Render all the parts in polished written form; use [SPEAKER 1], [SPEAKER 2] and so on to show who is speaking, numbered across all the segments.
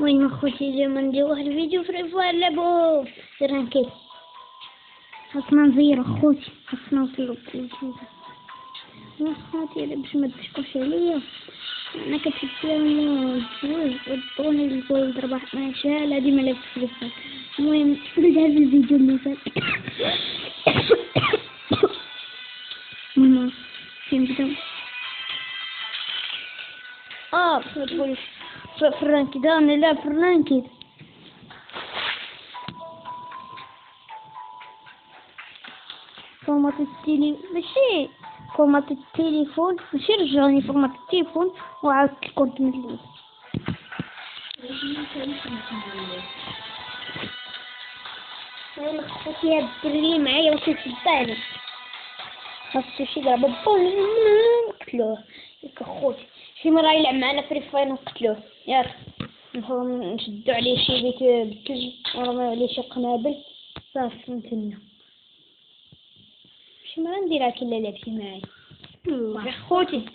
[SPEAKER 1] المهم اخوتي اليوم ندير واحد الفيديو فري فاير نلعبو في رانكيت. خاصنا نزيرو اخوتي، خاصنا نوصلو للجيزة. اخوتي باش ما تشكوش عليا، انا كتحب لهم الفلوس والطوني الجولد 4 شحال هادي ما لعبتش فري فاير. المهم بدها في الفيديو اللي فات. المهم فين بداو باش ما تقولش في الرانكيد. انا نلعب في الرانكيد. فورمات التيلي ماشي فورمات التليفون، ماشي رجعوني فورمات التليفون وعاود الكونت من الليل. انا خوتي هاد الدري معايا واش يصدعني، خاصو شي لعبه بون نقتلوه. ياك اخوتي شي مرة يلعب معنا فري فاير نقتلوه، ياك نشدو عليه شي بيت بالثلج ونرميو عليه شي قنابل صافي نتهنى. شي مرة نديرها كي لا لعبتي معايا. يا خوتي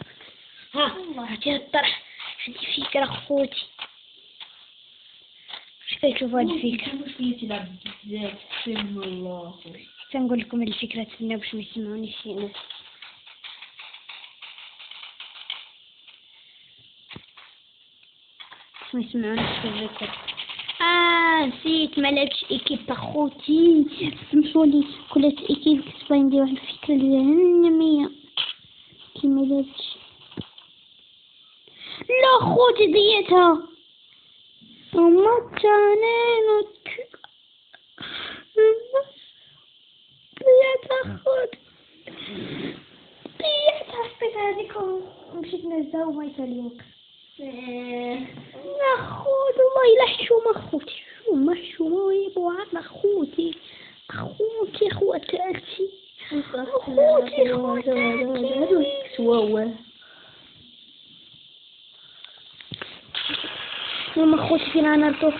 [SPEAKER 1] عرفتي هاد الطرح، عندي فكرة خوتي. واش كتشوفو هاد الفكرة؟ تنقول لكم هاد الفكرة تسناو باش ما يسمعونيش شي ناس. ما يسمعونيش في الفكرة. نسيت ما لعبتش ايكيب اخوتي، سمحولي كلت ايكيب كتبان ندير واحد الفكرة جهنمية كي ما لعبتش. لا خوتي ضيعتها وما تانينك ضيعتها خوتي، ضيعتها. حطيت هذيك ومشيت نهزها وما يساليوك. يا خوتي والله لا حشومة خوتي، حشومة ويبو عطنا خوتي خواتاتي سواوا. ياما خوتي فينا نرطو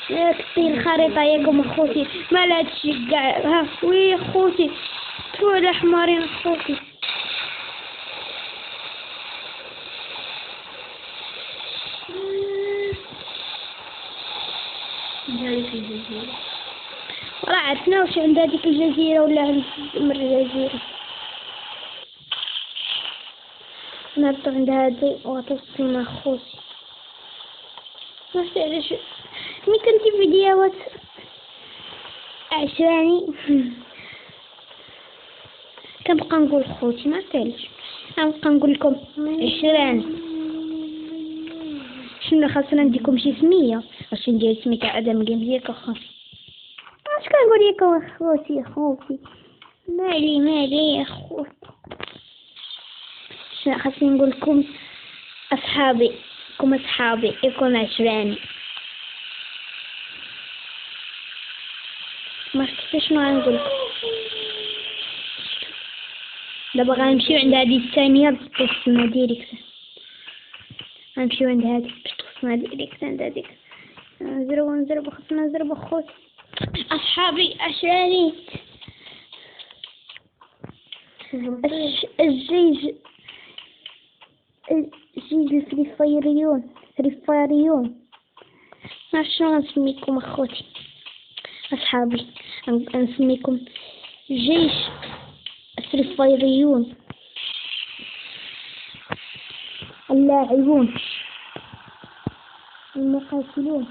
[SPEAKER 1] كثير الخريطة ياكم اخوتي ما لهادش كاع. ها وي اخوتي طول حمارين اخوتي. ولا عرفنا واش عند هذيك الجزيرة ولا عند الجزيرة. نرطو عند هادي وتصينا اخوتي. علاش ملي كندير فيديوهات عشوائي كنبقى نقول خوتي ما عرفتش، غنبقى نقول لكم عشران شنو خاصنا نديكم شي سميه. واش ندير سميتها ادم جيمز ياك اخوتي؟ اش كنقول لكم اخوتي مالي اخوتي. شنو خاصني نقول لكم اصحابي يكون عشراني. ما عرفتش شنو غنقول لكم. دابا غنمشيو عند هذه الثانيه باش توصلنا ديريكت. غنمشيو عند هذه باش توصلنا ديريكت عند هذيك. نزربو خاصنا نزربو خوتي اصحابي عشراني. الجيج الفريفايريون ما شنو نسميكم اخوتي اصحابي. نسميكم جيش الفريفايريون، اللاعبون المقاتلون.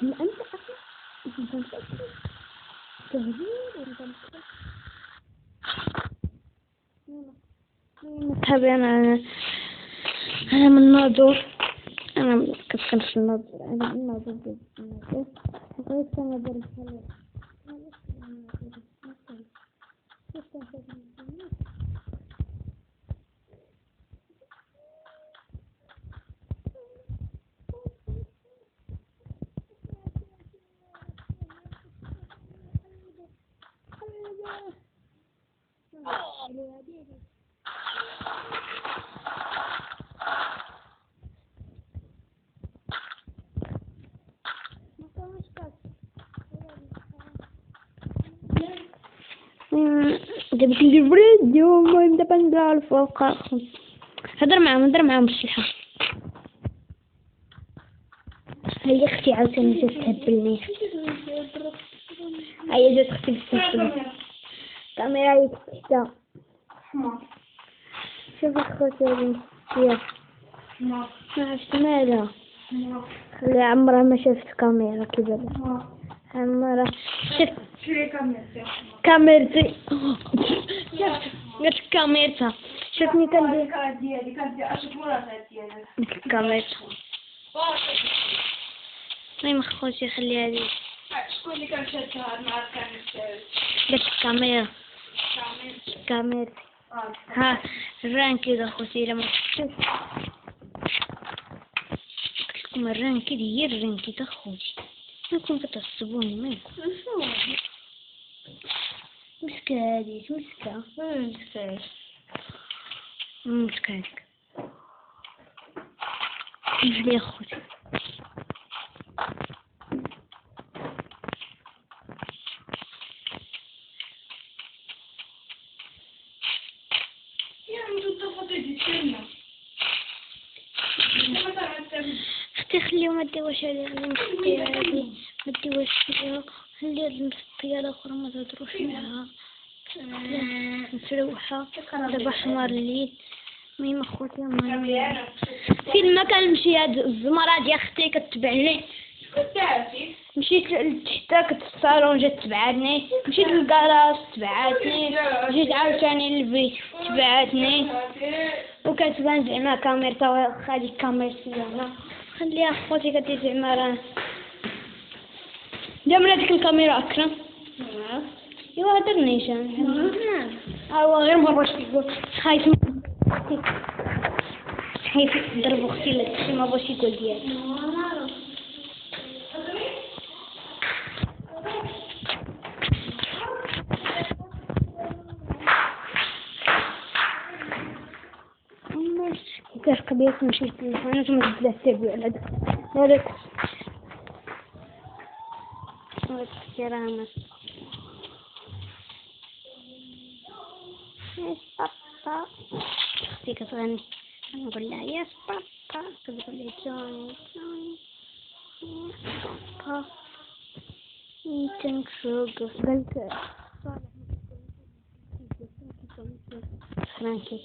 [SPEAKER 1] انت مرحبا. انا من الناظور، انا كنسكن في الناظور. انا من الناظور بغيت ندير دابا كندير فيديو المهم دابا ندير الفوق. هضر معاهم بالشلحة. هي اختي عاوتاني جات تهبلني. هي جات اختي بالسلسلة. الكاميرا يتحدى شوف اخوتي هادي مسكينة ما عرفت مالها. خليها عمرها ما شافت كاميرا كيبان عمرها شفت كاميرتي قالت كاميرتها شفتني كندير كاميرتها. المهم اخوتي خليها هادي.
[SPEAKER 2] شكون اللي كان شادها مع
[SPEAKER 1] قالت كاميرتي ها الرانكي دا خوتي الا ما شفتوش قلتلكم الرانكي هي الرانكي دا خوتي انتم كتعصبوني مالكم مسكة هادي مسكة هاديك نجلي اخوتي اختي خليو ما ديوش عليها ما ديوش فيها خلي المسطية الاخرى ما تهضروش معاها مفلوحة دابا حمار الليل. المهم اخوتي فين ما كنمشي هاد الزمرة ديال اختي كتبعني مشيت لتحت كنت في الصالون جات تبعتني مشيت للكراج تبعتني جيت عاوتاني للبيت تبعتني وكتبان زعما كاميرتا واخا ديك كاميرتي هنا خليها اخوتي كدير زعما راه دابا ديك الكاميرا اكرم ايوا هضرنيش ايوا غير ما بغاش يقول خايف يضرب اختي لا شي ما بغاش يقول ديالها. كيفاش قبيلة مشيت للحانوت وما تبدلات تابعو على هذاك الكرامة يا بابا اختي كتغني نقول لها يا بابا كتقول لي جوني بابا تنكشوق قلت فرانكي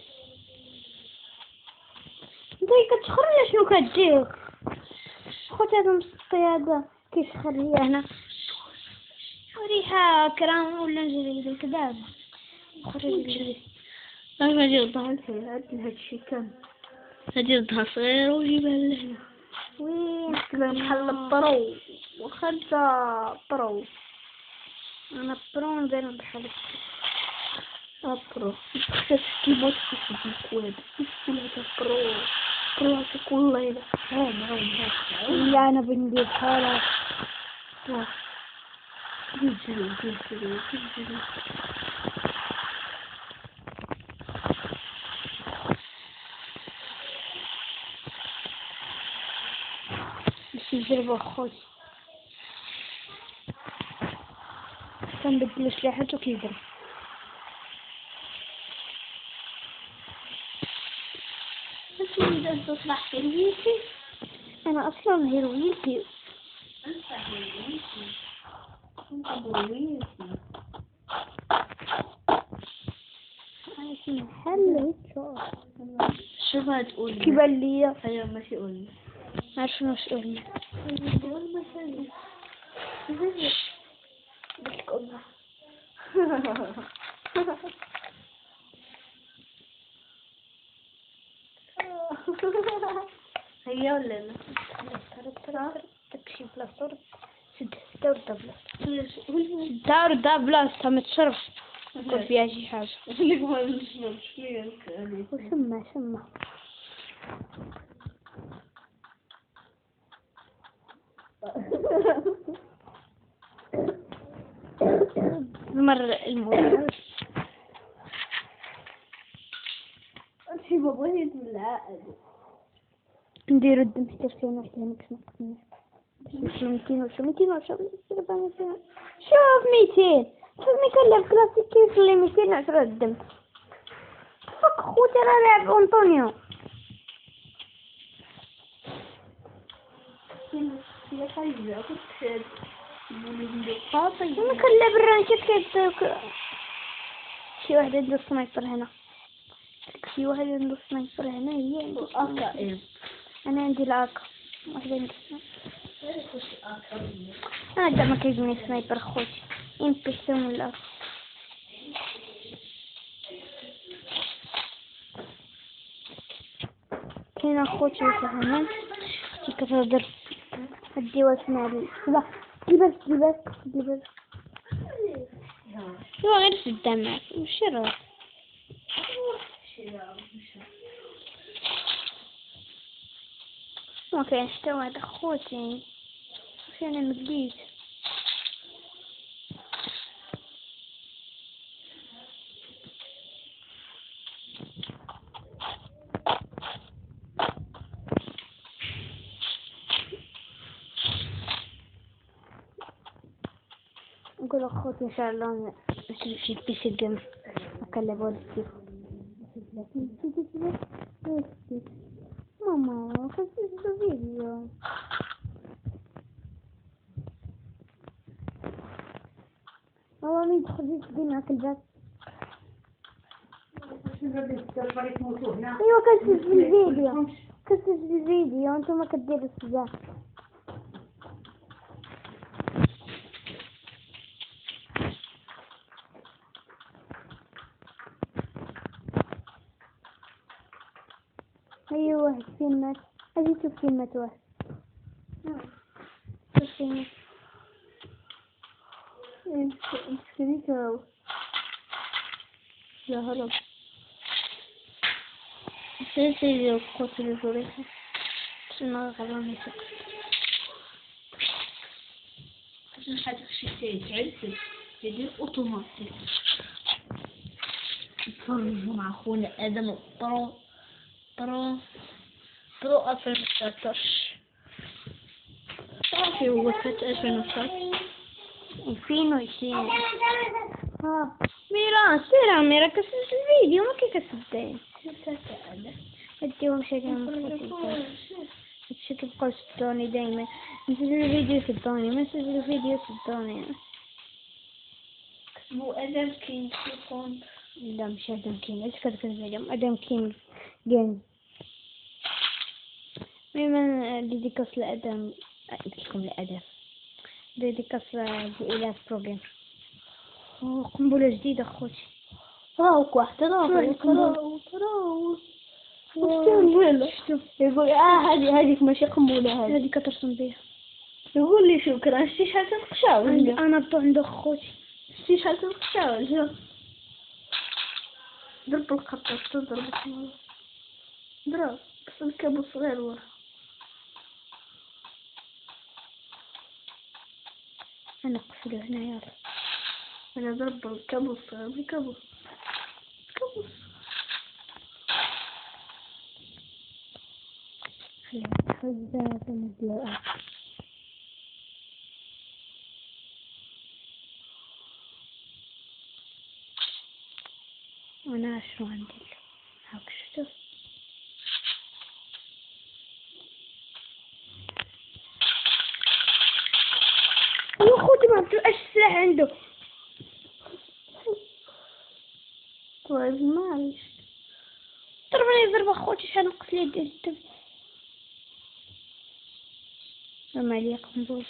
[SPEAKER 1] انتي كتسخر ولا شنو كدير خوتي هذا المسطي هذا كيسخر ليا هنا وريها كرام ولا نجري لك دابا خرج نجري انا غادي نضع لها هادشي كامل غادي نضع صغير ونجيبها لهنا وين بحال البرو وخرجة برو انا برو ندير بحال برو كيما تكون برو والله لا انا بندير بحالها جري باش نجربو اخوتي كنبدلو سلاحات وكيضرب انت تصبح هيروينتي انا اصلا هيروينتي انت هيروينتي عايش محل شوف هتقول كيبان ليا ايوا ماشي قولي عارف شنو مسؤولي قلتلك امها هي ولا لا تكشي بلاصتو سد دار بلاصتها ما تشربش يكون فيها شي حاجة وسمع المرة المهم شي بابا يدلع نديرو الدم حتى فين وحده مكس شوف 200 شوف 200 فمي كنلعب كلاسيك كيوصل لي 210 الدم. فك خوتي راه لاعب أنطونيو.
[SPEAKER 2] يا خايبة كنت
[SPEAKER 1] أنا كنلعب الرانكات كيبداوك. شي واحد عنده سنايبر هنا. شي واحد عنده سنايبر هنا هي عنده سنايبر. أنا عندي الأكا. واحد عنده سنايبر. هذا ما كيعجبني سنايبر خوتي. يمبيستون ولا كاين خوتي هنا. اختي كتهضر. هدي واسمع لي. لا لباس. هو غير في الدمع ماشي راه. ما كاين حتى واحد اخوتي. واش انا مديت. نقول اخوتي ان شاء الله نمشي بيسي جيم نقلب والدي. ماما خذيت فيديو. ماما مين تخرجي تدي معك الباب. ايوا كنسجل الفيديو وانتم كديروا السباح. ايوا واحد فين مات. هذه شوف فين مات واحد. شوف فين مات. انت لا هرب. سيدي قتل جوريها. شنو غلام يسق.
[SPEAKER 2] عشان حاجة شي تعرف يدير اوتوماتيك. نتفرجوا مع خونا ادم برو 2019. صافي هو فات 2019.
[SPEAKER 1] 2020. ميرا سير ميرا كسبت الفيديو ما كيكسبتي. هدي ومشي كنمشي. هادشي كيبقاو يصدوني دايما. نسجل الفيديو يصدوني ما نسجل الفيديو يصدوني.
[SPEAKER 2] كتبوا ادم كاين تليفون.
[SPEAKER 1] لا ماشي ادم كيم. اش كتكتب اليوم ادم كيم جيم. ميما ديديكاس لادم. قلت لكم لادم. ديديكاس لإله بروجرام. قنبلة جديدة خوتي.
[SPEAKER 2] راوك واحدة راوك شتو يقول هذيك ماشي قنبلة
[SPEAKER 1] هذيك كترسم بيها.
[SPEAKER 2] يقول لي شكرا شتي شحال تنقشاوج.
[SPEAKER 1] انا طو عند خوتي.
[SPEAKER 2] شتي شحال تنقشاوج. ضرب الخطر تضرب ضرب بس الكابو صغير ورا.
[SPEAKER 1] انا قفلو هنايا.
[SPEAKER 2] انا ضرب الكابو صغير بالكابو.
[SPEAKER 1] خذ تنزل. وانا شنو عندي هاك شفتو. يا خوتي ما عرفتو اش السلاح عنده.
[SPEAKER 2] طيب معليش
[SPEAKER 1] ضربني ضربة خوتي شحال نقص لي ديال الدم. رمى عليا قنبول.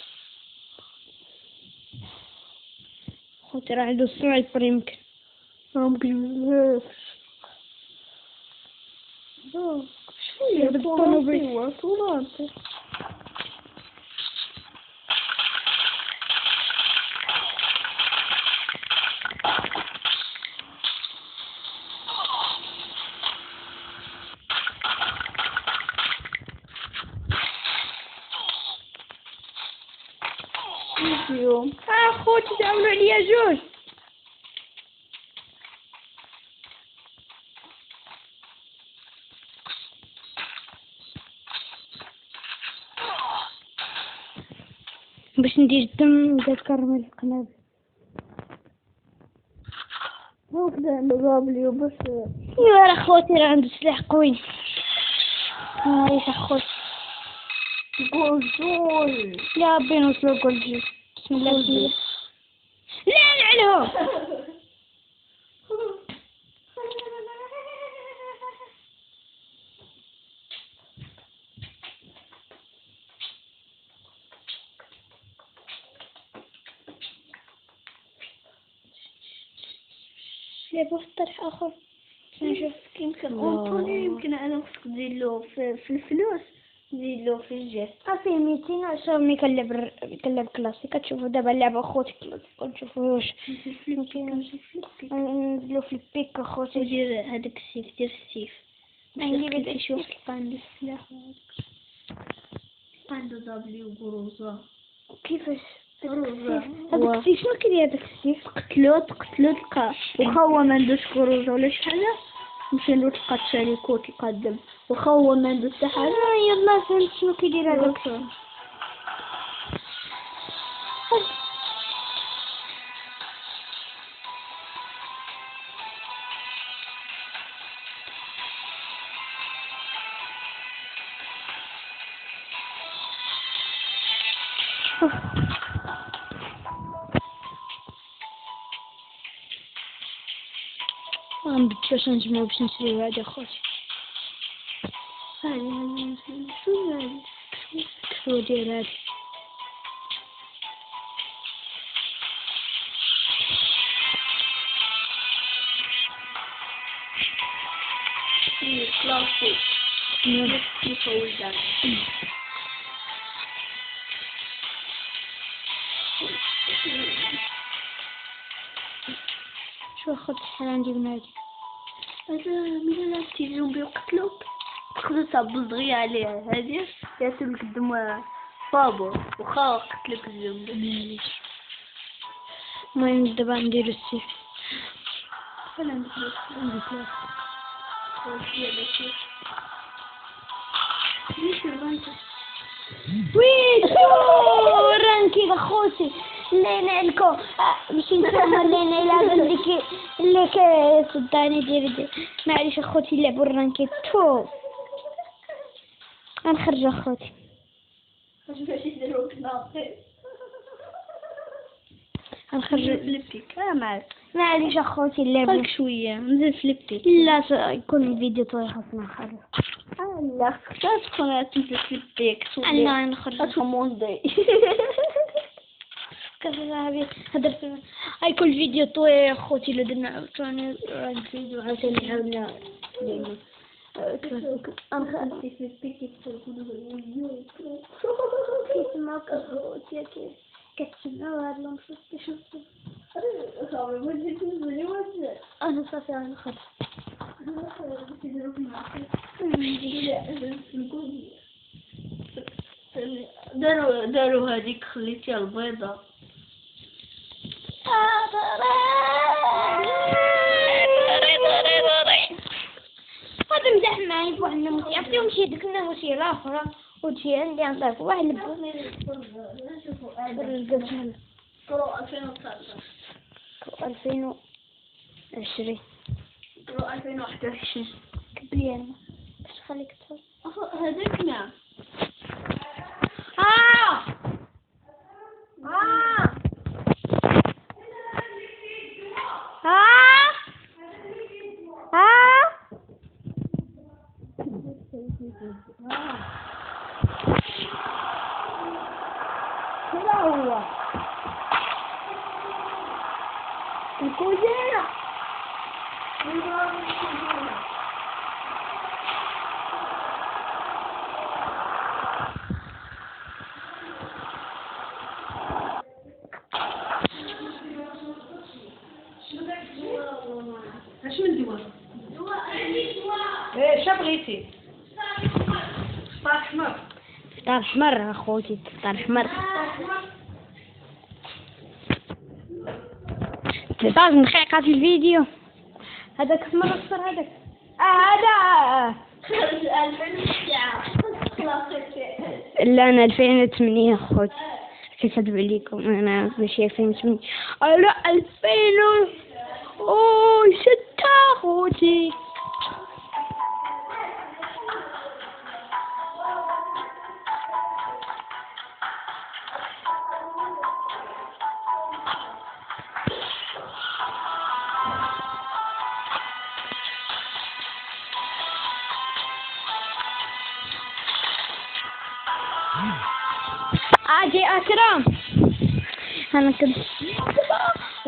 [SPEAKER 1] خوتي راه عنده سنايبر يمكن.
[SPEAKER 2] ممكن
[SPEAKER 1] شويه بالطونوبيل.
[SPEAKER 2] اليوم
[SPEAKER 1] خوتي تعملوا عليا جوج. باش ندير الدم بدات كرمل القنابل.
[SPEAKER 2] هكذا دبليو بس.
[SPEAKER 1] يا اخوتي راه عنده سلاح قوي. معليش اخوتي.
[SPEAKER 2] جول.
[SPEAKER 1] لا ربي نوصلو جول. بسم الله بسم الله. لا عليهم. لعبوا في الطرح اخر. نشوف
[SPEAKER 2] يمكن أنطوني، يمكن أنا خصك دير له في الفلوس، دير له في الجهة.
[SPEAKER 1] فيه 210 ملي كنلعب كلاسي. كتشوفوا دابا اللعبة اخوتي كنشوفوا واش ننزلو في البيك اخوتي.
[SPEAKER 2] ودير هذاك السيف، دير السيف.
[SPEAKER 1] نجيب هذاك
[SPEAKER 2] شوف
[SPEAKER 1] السيف.
[SPEAKER 2] عنده السلاح، عنده دبليو غروزة.
[SPEAKER 1] كيفاش
[SPEAKER 2] غروزة
[SPEAKER 1] هذاك السيف؟ شنو كيدير هذاك السيف؟
[SPEAKER 2] تقتلو تلقى وخا هو ما عندوش غروزة ولا شي حاجة، مشي له تلقى الشريكو تلقى الدم، وخا هو ما عندوش حتى حاجة.
[SPEAKER 1] يلا فهمت شنو كيدير هذاك السيف. غنبدلو باش نجمعو باش نشريو هادي اخوتي.
[SPEAKER 2] هادي شنو هادي؟
[SPEAKER 1] شنو ديال هادي؟
[SPEAKER 2] كلاسي كيف هو الدم.
[SPEAKER 1] شو اخوتي شحال عندي من هادي؟
[SPEAKER 2] هذا ملي لعبتي الزومبي وقتلوك تقدر تعبز دغيا عليه، هادي ياسلك الدم بابو وخا قتلك الزومبي.
[SPEAKER 1] معليش. المهم دابا نديرو السيف.
[SPEAKER 2] فين عندك
[SPEAKER 1] عندي ثلاثة. ويتو رانكي اخوتي اللي لكم باش نتوما اللي لعب اللي كيصداني دير معليش اخوتي لعبوا الرانكي تو. غنخرج اخوتي.
[SPEAKER 2] باش يديروك ناقص.
[SPEAKER 1] غنخرج
[SPEAKER 2] فليبيك معاك.
[SPEAKER 1] معليش اخوتي اللعبة
[SPEAKER 2] خليك شوية نزل فليبيك.
[SPEAKER 1] لا يكون الفيديو طويل خاصنا نخرج.
[SPEAKER 2] لا خصك تكون تنزل فليبيك
[SPEAKER 1] انا نخرج
[SPEAKER 2] موندي.
[SPEAKER 1] كذا هدرت هاي كل فيديو طويل اخوتي اللي درنا عاوتاني الفيديو عاوتاني عاودنا ديما
[SPEAKER 2] أنا في البيك
[SPEAKER 1] كيسمعوك اخوتي كتسمعو هاد المصوص شفتو. انا صافي غنخرج.
[SPEAKER 2] داروا هذيك خليتيها البيضة.
[SPEAKER 1] هذا مزح معايا بواحد النموذج عرفتي ومشي ديك النموذج الاخرى وتجي عندي نعطيك واحد البو.
[SPEAKER 2] كرو 2019
[SPEAKER 1] 2020
[SPEAKER 2] كرو 2021
[SPEAKER 1] كبري انا باش خليك تفرج.
[SPEAKER 2] هذاك نعم.
[SPEAKER 1] هذا هو الكوزينة.
[SPEAKER 2] اش من دواء؟ ايه شا بغيتي؟ فطار احمر.
[SPEAKER 1] فطار احمر اخوتي فطار احمر. 13 دقيقة في الفيديو. هذاك اسمه الاصفر هذاك. هذا
[SPEAKER 2] خرج 2009
[SPEAKER 1] لا انا 2008 اخوتي كيكذب عليكم انا ماشي 2008. لا 2000 اوه أكرم أنا كنت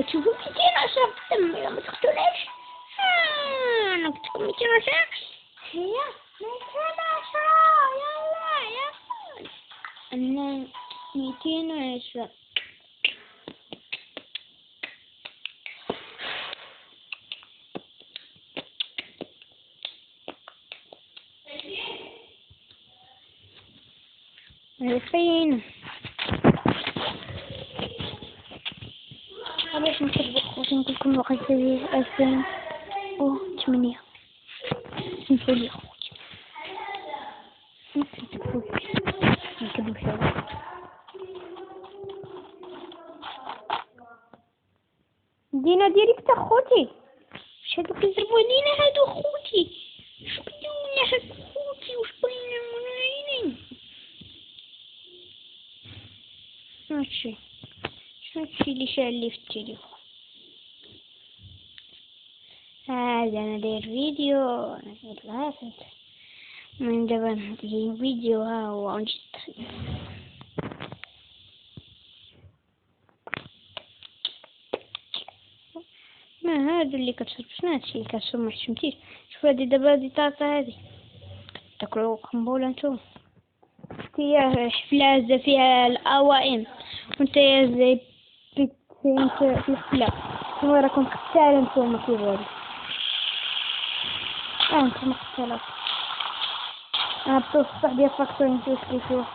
[SPEAKER 1] تشوفوا 210 إذا ما تقتلوش. أنا كنت 210 هي 210 يلا أنا 210. فين باش نكتب خوتي نقول لكم وقت 2008 سمحوا لي خوتي نكتبوا شويه. دينا ديريكت خوتي واش هادو كيضربوا علينا هادو خوتي. شو كيديروا لنا هادو خوتي واش بغينا منعينين هادشي اللي شال لي في التليفون. هذا انا داير فيديو انا داير لاصق من دابا ندير فيديو ها هو نجي ما هادو اللي كتشربش هادشي اللي كتشرب ما حشمتيش. شوف هادي دابا هادي طاطا هادي تاكلو قنبوله نتوما. هي حفله هزا فيها الاوائم وانت يا زي بيت في الحفله شنو راكم قتال نتوما في بالي. انتم قتال انا بصح ديال فاكتور نشوف كيفاش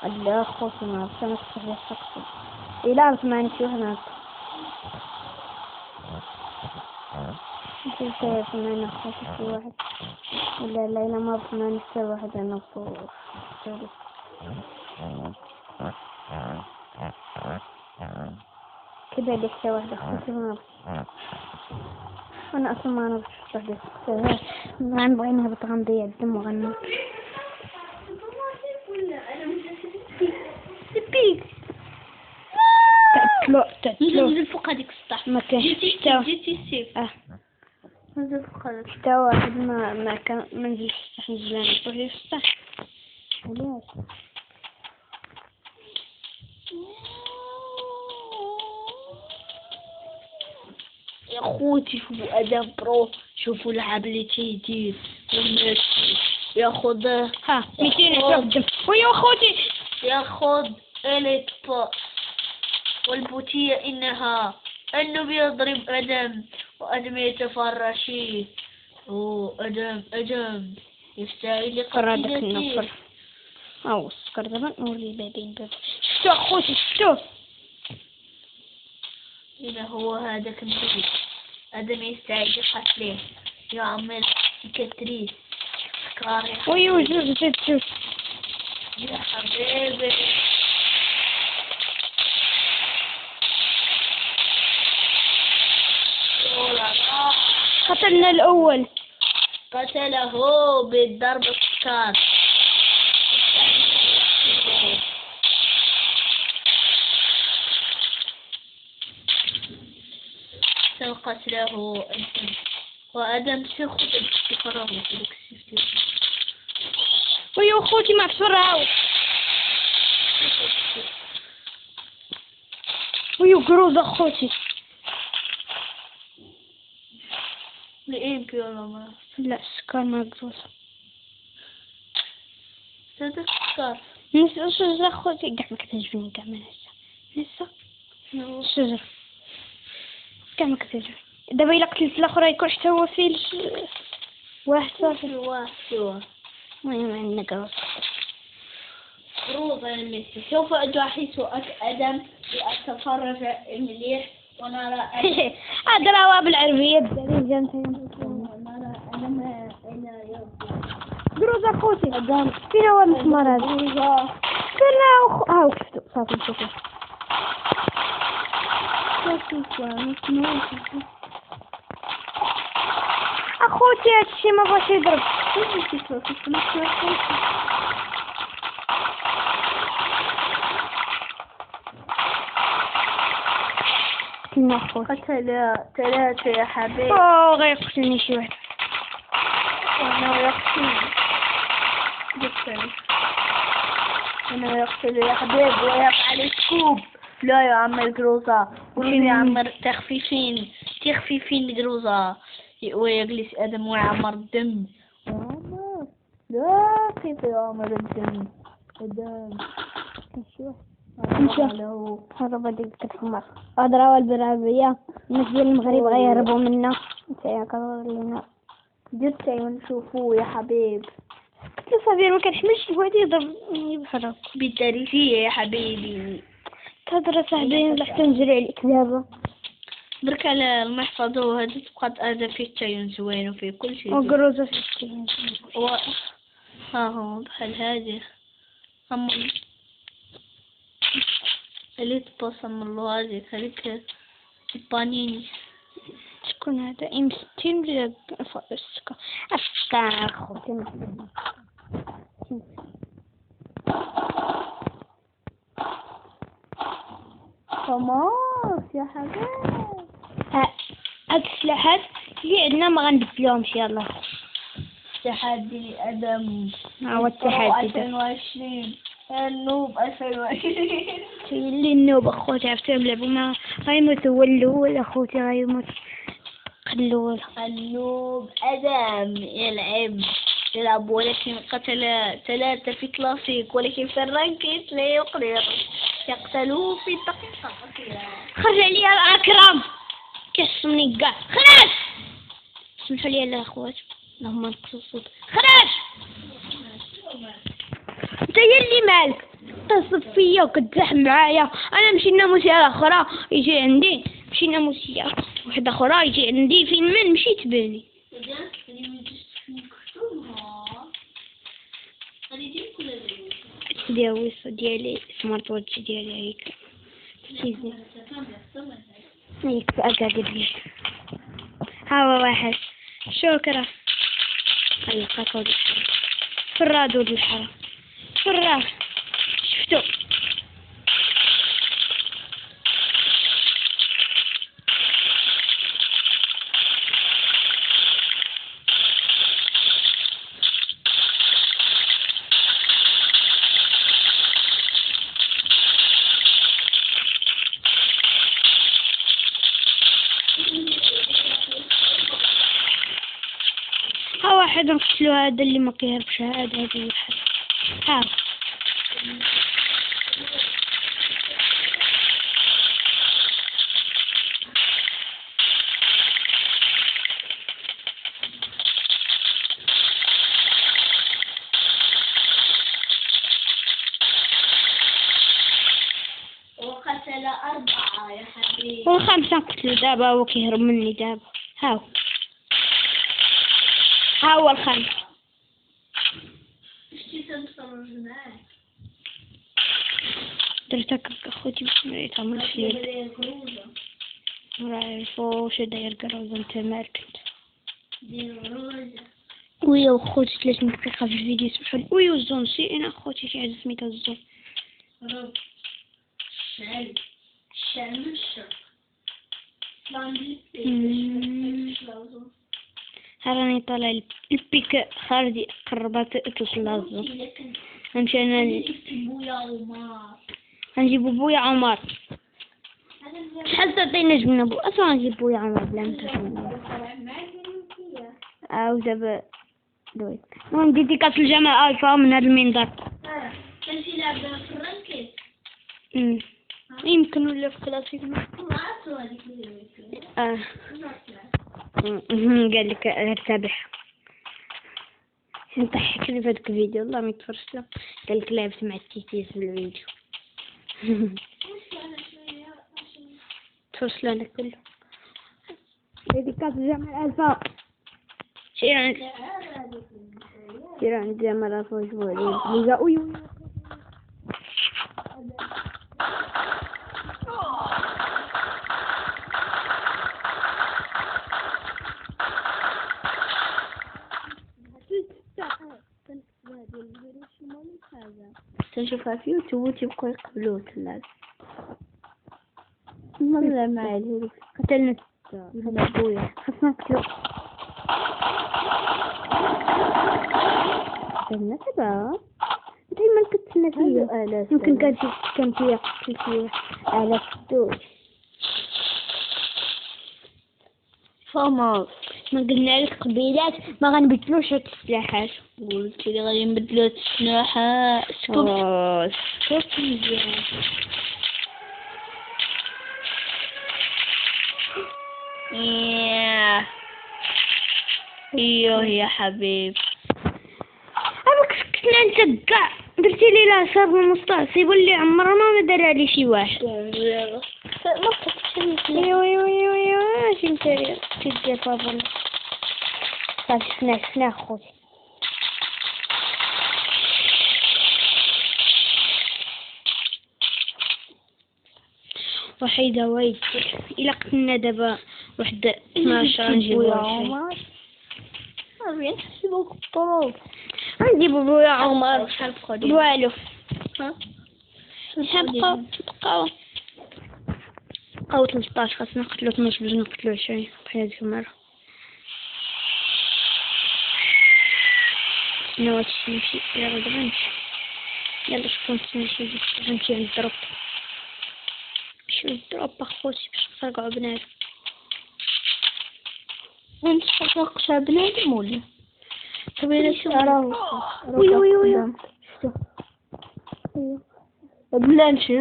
[SPEAKER 1] لا خوتي ما عرفتش انا بصح ديال فاكتور الا عرفت ما نشوف هنا كيف معنا خوتي شي واحد ولا لا الا ما عرفت ما حتى واحد انا فوق كذا اللي حتى واحد خوتي ما عرفت انا اصلا ما نعرفش بصح ديال فاكتور ما نبغي نهبط غنضيع الدم وغنموت. بيك تعتلو
[SPEAKER 2] نزل فوق هذيك السطح
[SPEAKER 1] ما كانش حتى
[SPEAKER 2] جيتي السيف نزل فوق هذاك
[SPEAKER 1] حتى واحد ما كان ما نزلش السطح نزل انا بوحدي في السطح. علاش
[SPEAKER 2] يا خوتي شوفوا ادم برو شوفوا اللعب اللي تيدير ياخذ
[SPEAKER 1] ها 200 الدم ويا خوتي
[SPEAKER 2] ياخذ اليت والبوتية انها انه يضرب ادم وادم يتفرشي ادم يستاهل
[SPEAKER 1] سكر هذاك النفر او سكر دابا نوري بابين باب شتو خوتي شتو
[SPEAKER 2] هنا هو هذاك النبي ادم يستاهل قتله يعمل سكتريس سكاري
[SPEAKER 1] ويو جوج
[SPEAKER 2] يا حبيبي
[SPEAKER 1] قتلنا الأول
[SPEAKER 2] قتله بالضرب السكار قتله وأدم سيخذ الفراغ
[SPEAKER 1] ويو خوتي ما تفرعوا ويو قروزة خوتي
[SPEAKER 2] لإيه بيولا ما
[SPEAKER 1] لا السكر ما قروزة
[SPEAKER 2] هذا السكر
[SPEAKER 1] نسا خوتي قاع ما كتعجبني قاع ما نسا الشجر قاع ما كتعجبني دابا إلا قتلت الآخر يكون حتى هو فيه واحد صافي
[SPEAKER 2] واحد
[SPEAKER 1] المهم عندنا قروزة
[SPEAKER 2] قروزة الميسي سوف أجاحس أدم لأتفرج مليح ونرى
[SPEAKER 1] هذا راه بالعربية بالدارجة
[SPEAKER 2] نرى أدم إلى يوم
[SPEAKER 1] قروزة خوتي أدم فين هو المسمار هذا كنا هاو شفتو صافي نشوفو اخوتي هادشي ما بغاش يضرب قتلنا اخوتي
[SPEAKER 2] قتل 3 يا حبيبي
[SPEAKER 1] غيقتلني شي واحد
[SPEAKER 2] وانا يقتلني جبتني أنا يقتل يا حبيب ويفعل السكوب. لا يا عم الجروزة، قولوا يا عم تخفيفين جروزة. ويجلس آدم ويعمر الدم. وعمر لا، كيف يعمر الدم؟ الدم
[SPEAKER 1] هذا بدي كتحمر أضرب البرابية الناس ديال المغرب غيهربوا منا. لنا
[SPEAKER 2] جبت ونشوفوه يا حبيب.
[SPEAKER 1] كنت صغير ما كنحملش الواد يضربني بحرك
[SPEAKER 2] بالتاريخية يا حبيبي.
[SPEAKER 1] تهضر صاحبي لحتى نجري عليك دابا.
[SPEAKER 2] برك على المحفظة وهذه تبقى هذا فيه التايون زوين وفيه كل شيء.
[SPEAKER 1] وقروزة في التين
[SPEAKER 2] ها هو بحال هذه هم اللي تبصم الله هذيك البانيني.
[SPEAKER 1] شكون هذا M60 ولا السكر أفكار خوتي
[SPEAKER 2] خلاص يا حبيبي.
[SPEAKER 1] هاد السلاحات اللي عندنا ما غنبدلوهمش. يلا
[SPEAKER 2] تحدي أدم.
[SPEAKER 1] ها هو التحدي
[SPEAKER 2] 2020 النوب 2020.
[SPEAKER 1] اللي النوب اخوتي عرفتي نلعبو ما غيموت هو الاول اخوتي غيموت الاول.
[SPEAKER 2] النوب أدم يلعب ولكن قتل 3 في كلاسيك، ولكن في الرانكيت لا يقدر يقتلوه في دقيقة أخيرة.
[SPEAKER 1] خرج عليا الأكرم كيصمني كاع. خرج سمحوا لي الاخوات اللهم نقصوا الصوت. خرج انت هي اللي مالك تصف فيا وكتزاحم معايا. انا مشي ناموسيه اخرى يجي عندي، مشي ناموسيه وحده اخرى يجي عندي. فين من مشيت باني ديالي ديالي سمارت واتش ديالي هيك تيزي هيك اقعد لي. ها هو واحد شكرا خليقك ولد الحرام فراد ولد الحرام فراد شفتو. ها واحد نقتلو هذا اللي ما كيهربش. هذا الحال ها
[SPEAKER 2] وقتل 4 يا حبيبي.
[SPEAKER 1] والخامسة نقتلو دابا هو كيهرب مني دابا. ها هو الخامس.
[SPEAKER 2] شتي تنتفرج معاه
[SPEAKER 1] درتك اخوتي باش ما يتعملش لي. ما عرفوش داير كروزه. انت مالك ويا اخوتي 30 دقيقة في الفيديو سمحوا لي. ويا الزون سي اخوتي شي عز سميتها الزون.
[SPEAKER 2] الشعل من الشرق.
[SPEAKER 1] راني طالع البيك خارجي قربت توصل للزون. نمشي انا نجيبو بويا عمر. شحال تعطينا جبنا اصلا نجيب بويا عمر بلا ما دابا دوي ندي كاس الجمال الفا من هذا المنظر.
[SPEAKER 2] كنتي لعبة في الرانكيت.
[SPEAKER 1] يمكن ولا في كلاسيك قال لك ارتبح نضحك لي في هذاك الفيديو والله ما يتفرجت له. قال لك لعبت مع التيتيس في الفيديو. تفرجت له انا كله. هذيك كاس جمال الفا سير عند جمال الفا وجبوا عليه وي تنشوفها في يوتيوب وتبقوا يقبلوه الناس. والله ما عليه قتلنا هذا بويا خصنا نقتلو. قتلنا 7 انت ما كنت كنا فيها يمكن كان فيها على الدور.
[SPEAKER 2] فما
[SPEAKER 1] ما قلنا لك قبيلات ما غنبدلوش هاد السلاحات.
[SPEAKER 2] قلت لي غادي نبدلو هاد السلاحات.
[SPEAKER 1] شوف مزيان.
[SPEAKER 2] ايوه يا حبيب.
[SPEAKER 1] أباك كنا انت كاع درتي لي لاصاب المستعصب واللي عمره ما دار لي شي واحد. ايوا شي مسير تدير بابا. صافي شفنا خوتي. وحيدة ويد إلا قتلنا دابا واحد 12 نجيبو
[SPEAKER 2] وين نحسبوك الطرق؟
[SPEAKER 1] نجيبو بويا عمر
[SPEAKER 2] شحال بقاو
[SPEAKER 1] والو.
[SPEAKER 2] شحال
[SPEAKER 1] بقاو 13. خاصنا نقتلو 12 باش نقتلو 20 بحال هاديك المرة. نواش نمشي يلا دابا نمشي. يلا شوفو نمشي غنمشي عند الدروب. نمشيو للدروب اخوتي باش نفرقعو بنادم.
[SPEAKER 2] نتفرقش بنادم ولا؟
[SPEAKER 1] وي
[SPEAKER 2] بلا نمشي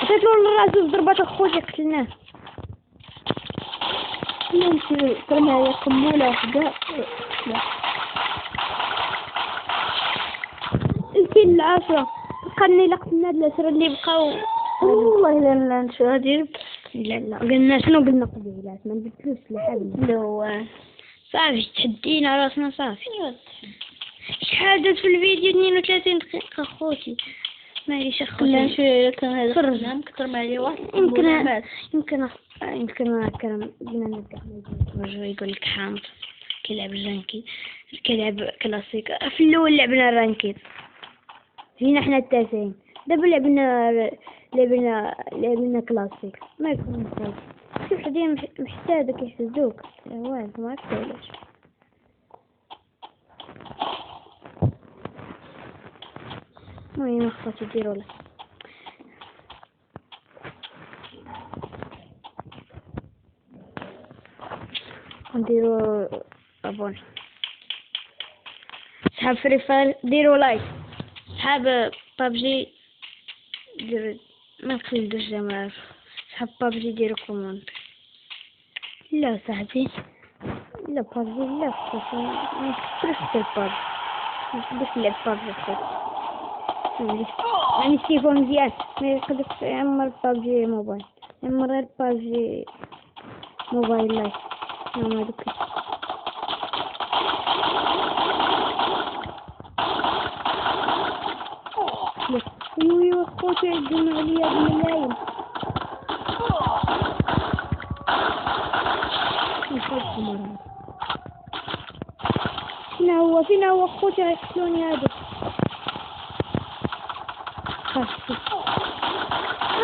[SPEAKER 1] عطيتلو الراسو ضربات اخوتي قتلناه.
[SPEAKER 2] نمشي كرماية قمولة وحدة.
[SPEAKER 1] الكيل العاشرة بقالنا إلا قتلنا هاد العشرة اللي بقاو.
[SPEAKER 2] والله إلا لا نمشي غادي.
[SPEAKER 1] لا قلنا شنو قلنا قبيلات ما نبدلوش السلاحات.
[SPEAKER 2] لا
[SPEAKER 1] صافي تحدينا راسنا صافي. شحال دازت في الفيديو 32 دقيقة خوتي. ماليش اخوتي.
[SPEAKER 2] لا نمشي كان هذا خدام كثر ما عليه واحد.
[SPEAKER 1] يمكن كرم قلنا نرجع نرجع يقول لك حامض كيلعب الرانكي كيلعب كلاسيك. في الأول لعبنا الرانكي جينا حنا التاسعين. دابا لعبنا كلاسيك ما يكون مخالف. شي وحدين محتاجة كيحسدوك واعر ما عرفت علاش. المهم اخوتي ديروا له نديروا ابوني. صحاب فري فاير ديروا لايك. صحاب بابجي ديروا ما تخليوش زعما. صحاب بابجي ديروا كومونت. لا صاحبي لا بابجي لا خوتي ما نكثرش البابجي. ما نحبش نلعب بابجي خوتي. يعني التليفون مزيان ما يقدرش يعمر بابجي موبايل. يعمر غير بابجي موبايل لايف. ما دوك ويوي خوتي يجمع عليا بالملايين. فينا هو خوتي غيقتلوني هادو.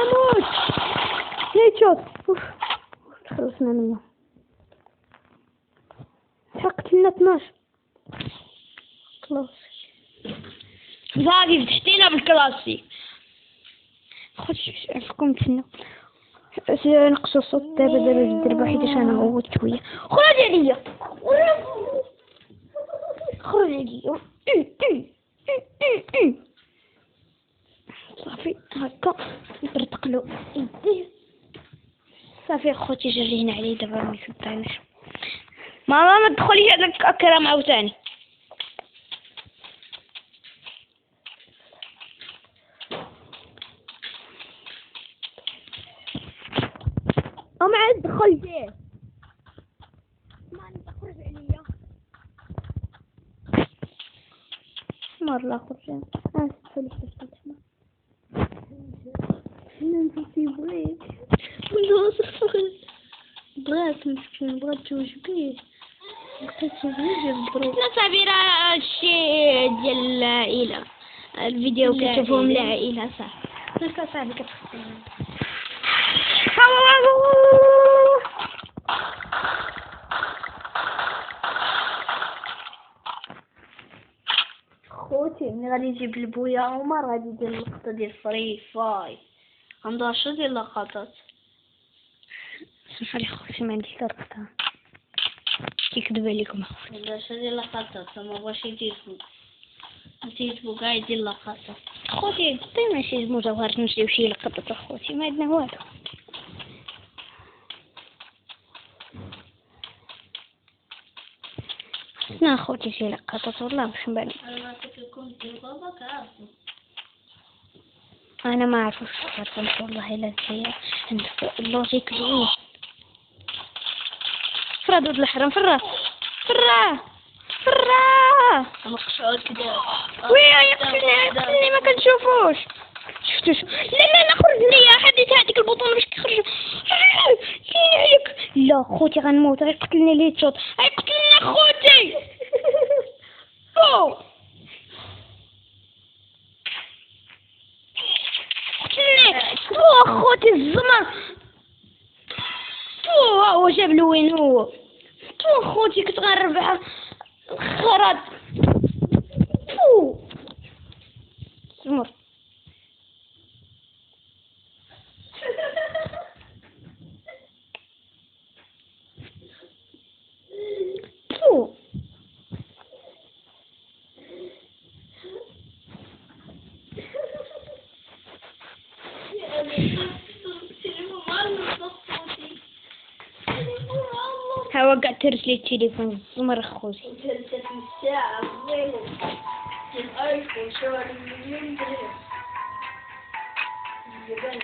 [SPEAKER 1] اموت هيتشوت. خلصنا منه. قتلنا 12 خلاص. صافي فتحتينا بالكلاسيك خوتي. عفكم تسنى نقصوا الصوت دابا الدربة حيتاش انا غوت شويه. خرج عليا خرج عليا. صافي هكا نطرطقلو يديه. صافي اخوتي جرينا عليه دابا ما يصدعناش. ماما ما تدخليش هذاك اكرم عاوتاني. ما عاد دخل فيه. ما تخرج عليا مرة خرج. تدخلي تدخل نمشي بريك ولا صفر. بغات مسكين بغات توج بيه. لقيت لا صافي راه الشي ديال العائلة. الفيديو كتشوفوهم العائلة صافي. صافي كتخصني.
[SPEAKER 2] غادي نجيب لبويا عمر غادي يدير اللقطة ديال فري فاي. عنده 10 ديال اللقطات.
[SPEAKER 1] سمح لي خوتي ما عنديش لقطة. كيكذب عليكم اخوتي.
[SPEAKER 2] عنده 10 ديال اللقطات ما بغاش يدير كاع يدير اللقطات.
[SPEAKER 1] خوتي عطينا شي مجوهرات نشريو شي لقطة اخوتي ما عندنا والو. خصنا اخوتي شي لقطات والله باش نبان.
[SPEAKER 2] انا كنت لكم ديال باباك عارفو.
[SPEAKER 1] انا ما عرفتش خاطر والله الا هي عندك اللوجيك زوين. فرا دود الحرام فرا
[SPEAKER 2] مقشعر كدا.
[SPEAKER 1] ويا يقتلني ما كنشوفوش. شفتوش؟ لا خرج ليا حديت هذيك البطون باش كيخرج. كاين عليك. لا خوتي غنموت غيقتلني لي تشوط غيقتلني خوتي. قتلني خوتي الزمر. هو جاب له وين هو خوتي كنت غنربح الخرط. زمر ها وقعت رجلي التليفون الزمر خوتي.
[SPEAKER 2] جلست الساعة غير الآيفون شوارع مليون درهم. الجبل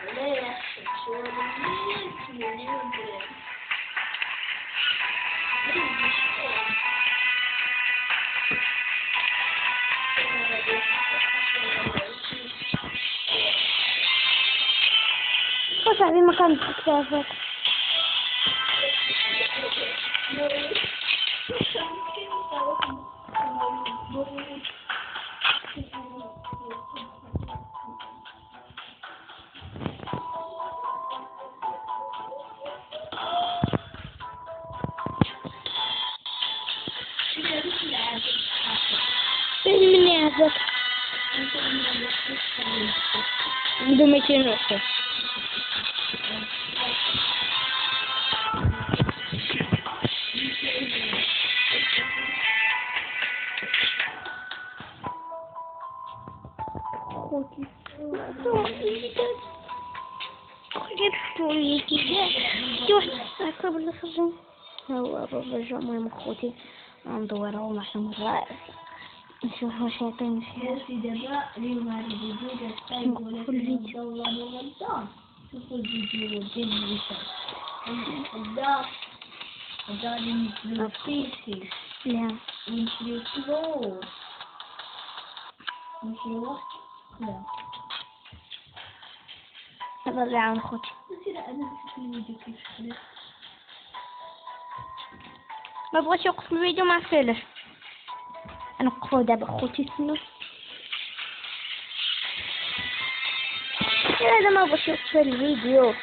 [SPEAKER 2] ولا يحسب شوارع مليون درهم.
[SPEAKER 1] صاحبي ما كان بكتافك. مني هذاك عنده 200 وحدة. هو بابا جا المهم اخوتي ندور هو محسن رائع. نشوف واش يعطيني شي
[SPEAKER 2] دابا اليوم هذا الفيديو داز
[SPEAKER 1] نوقفو الفيديو.
[SPEAKER 2] شوفوا الفيديو ديال الوسط. غادي نشريو فيسي.
[SPEAKER 1] لا
[SPEAKER 2] نشريو فلوس. نشريو لا
[SPEAKER 1] هذا اللي عاون خوتي.
[SPEAKER 2] انا نشوف الفيديو كيف شريت.
[SPEAKER 1] ما بغاش يوقف الفيديو ما عرفتش نوقفو دابا خوتي سنو. هذا ما بغاش يوقف الفيديو.